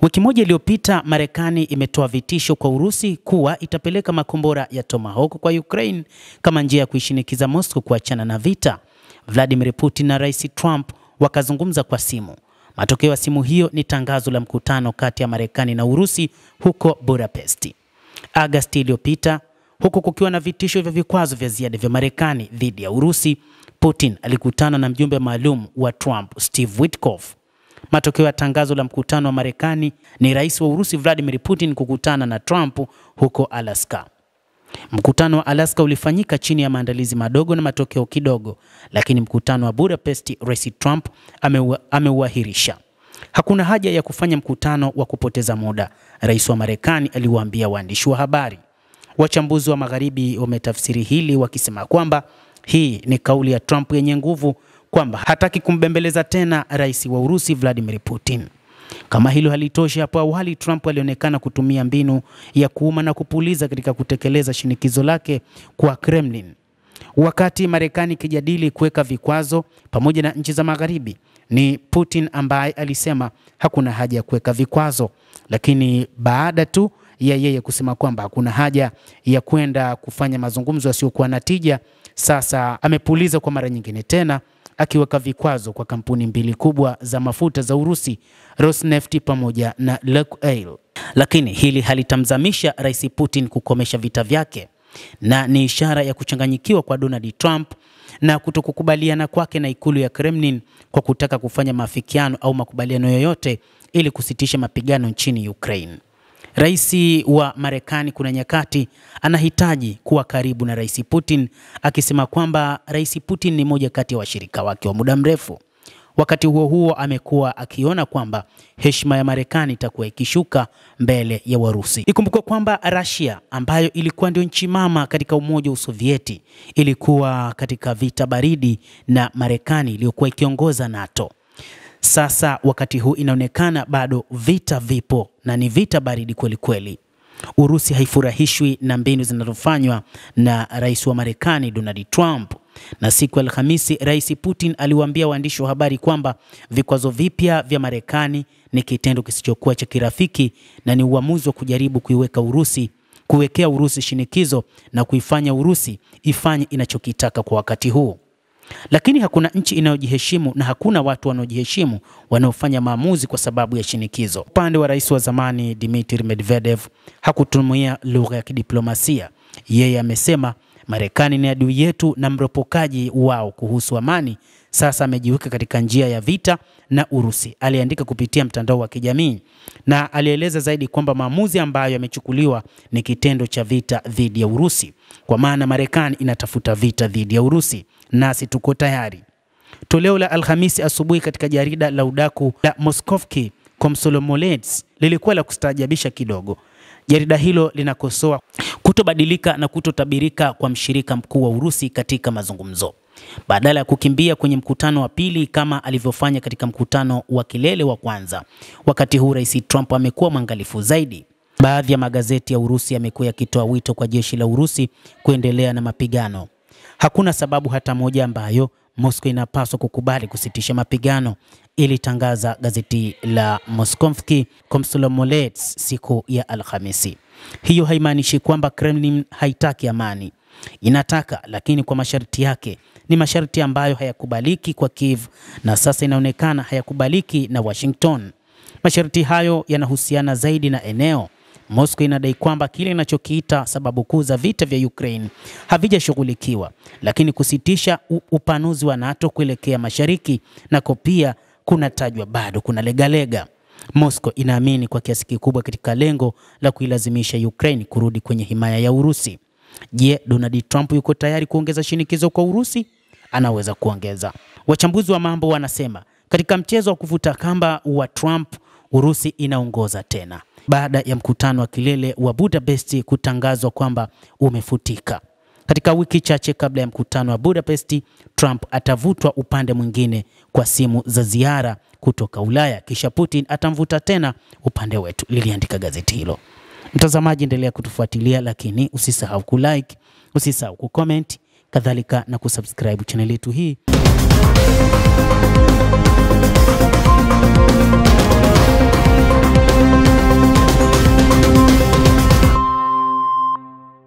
Wiki moja iliyopita Marekani imetoa vitisho kwa Urusi kuwa itapeleka makombora ya Tomahawk kwa Ukraine kama njia ya kuishinikiza Moscow kuachana na vita. Vladimir Putin na Rais Trump wakazungumza kwa simu. Matokeo ya simu hiyo ni tangazo la mkutano kati ya Marekani na Urusi huko Budapest. Agosti iliyopita, huku kukiwa na vitisho vya vikwazo vya ziada vya Marekani dhidi ya Urusi, Putin alikutana na mjumbe maalum wa Trump, Steve Witkoff. Matokeo ya tangazo la mkutano wa Marekani ni Rais wa Urusi Vladimir Putin kukutana na Trump huko Alaska. Mkutano wa Alaska ulifanyika chini ya maandalizi madogo na matokeo kidogo, lakini mkutano wa Budapest Rais Trump ameuahirisha. Hakuna haja ya kufanya mkutano wa kupoteza muda, Rais wa Marekani aliwaambia waandishi wa habari. Wachambuzi wa Magharibi wametafsiri hili wakisema kwamba hii ni kauli ya Trump yenye nguvu kwamba hataki kumbembeleza tena Rais wa Urusi Vladimir Putin. Kama hilo halitoshi, hapo awali Trump alionekana kutumia mbinu ya kuuma na kupuliza katika kutekeleza shinikizo lake kwa Kremlin. Wakati Marekani ikijadili kuweka vikwazo pamoja na nchi za Magharibi, ni Putin ambaye alisema hakuna haja ya kuweka vikwazo, lakini baada tu ya yeye kusema kwamba hakuna haja ya kwenda kufanya mazungumzo yasiyokuwa na tija, sasa amepuliza kwa mara nyingine tena, akiweka vikwazo kwa kampuni mbili kubwa za mafuta za Urusi, Rosneft pamoja na Lukoil. Lakini hili halitamzamisha Rais Putin kukomesha vita vyake, na ni ishara ya kuchanganyikiwa kwa Donald Trump na kutokukubaliana kwake na ikulu ya Kremlin kwa kutaka kufanya maafikiano au makubaliano yoyote ili kusitisha mapigano nchini Ukraine. Rais wa Marekani kuna nyakati anahitaji kuwa karibu na Rais Putin, akisema kwamba Rais Putin ni moja kati ya washirika wake wa muda mrefu. Wakati huo huo amekuwa akiona kwamba heshima ya Marekani itakuwa ikishuka mbele ya Warusi. Ikumbukwe kwamba Russia ambayo ilikuwa ndio nchi mama katika Umoja wa Sovieti ilikuwa katika vita baridi na Marekani iliyokuwa ikiongoza NATO. Sasa wakati huu inaonekana bado vita vipo na ni vita baridi kweli kweli. Urusi haifurahishwi na mbinu zinazofanywa na Rais wa Marekani Donald Trump. Na siku ya Alhamisi Rais Putin aliwaambia waandishi wa habari kwamba vikwazo vipya vya Marekani ni kitendo kisichokuwa cha kirafiki na ni uamuzi wa kujaribu kuwekea Urusi shinikizo na kuifanya Urusi ifanye inachokitaka kwa wakati huu. Lakini hakuna nchi inayojiheshimu na hakuna watu wanaojiheshimu wanaofanya maamuzi kwa sababu ya shinikizo. Upande wa rais wa zamani Dmitry Medvedev hakutumia lugha ya kidiplomasia. Yeye amesema Marekani ni adui yetu na mropokaji wao kuhusu amani. Sasa amejiweka katika njia ya vita na Urusi, aliandika kupitia mtandao wa kijamii, na alieleza zaidi kwamba maamuzi ambayo yamechukuliwa ni kitendo cha vita dhidi ya Urusi, kwa maana Marekani inatafuta vita dhidi ya Urusi, nasi tuko tayari. Toleo la Alhamisi asubuhi katika jarida la udaku la Moskovsky Komsomolets lilikuwa la kustaajabisha kidogo. Jarida hilo linakosoa kutobadilika na kutotabirika kwa mshirika mkuu wa Urusi katika mazungumzo. Badala ya kukimbia kwenye mkutano wa pili kama alivyofanya katika mkutano wa kilele wa kwanza, wakati huu Rais Trump amekuwa mwangalifu zaidi. Baadhi ya magazeti ya Urusi yamekuwa yakitoa wito kwa jeshi la Urusi kuendelea na mapigano. Hakuna sababu hata moja ambayo Moscow inapaswa kukubali kusitisha mapigano, ilitangaza gazeti la Moskovsky Komsomolets siku ya Alhamisi. Hiyo haimaanishi kwamba Kremlin haitaki amani. Inataka, lakini kwa masharti yake. Ni masharti ambayo hayakubaliki kwa Kiev na sasa inaonekana hayakubaliki na Washington. Masharti hayo yanahusiana zaidi na eneo. Moscow inadai kwamba kile inachokiita sababu kuu za vita vya Ukraine havijashughulikiwa, lakini kusitisha upanuzi wa NATO kuelekea mashariki nako pia kunatajwa bado kuna legalega. Moscow inaamini kwa kiasi kikubwa katika lengo la kuilazimisha Ukraine kurudi kwenye himaya ya Urusi. Je, Donald Trump yuko tayari kuongeza shinikizo kwa Urusi? Anaweza kuongeza. Wachambuzi wa mambo wanasema katika mchezo wa kuvuta kamba wa Trump, Urusi inaongoza tena baada ya mkutano wa kilele wa Budapest kutangazwa kwamba umefutika. Katika wiki chache kabla ya mkutano wa Budapest, Trump atavutwa upande mwingine kwa simu za ziara kutoka Ulaya, kisha Putin atamvuta tena upande wetu, liliandika gazeti hilo. Mtazamaji, endelea kutufuatilia, lakini usisahau kulike, usisahau kucomment, kadhalika na kusubscribe channel yetu hii.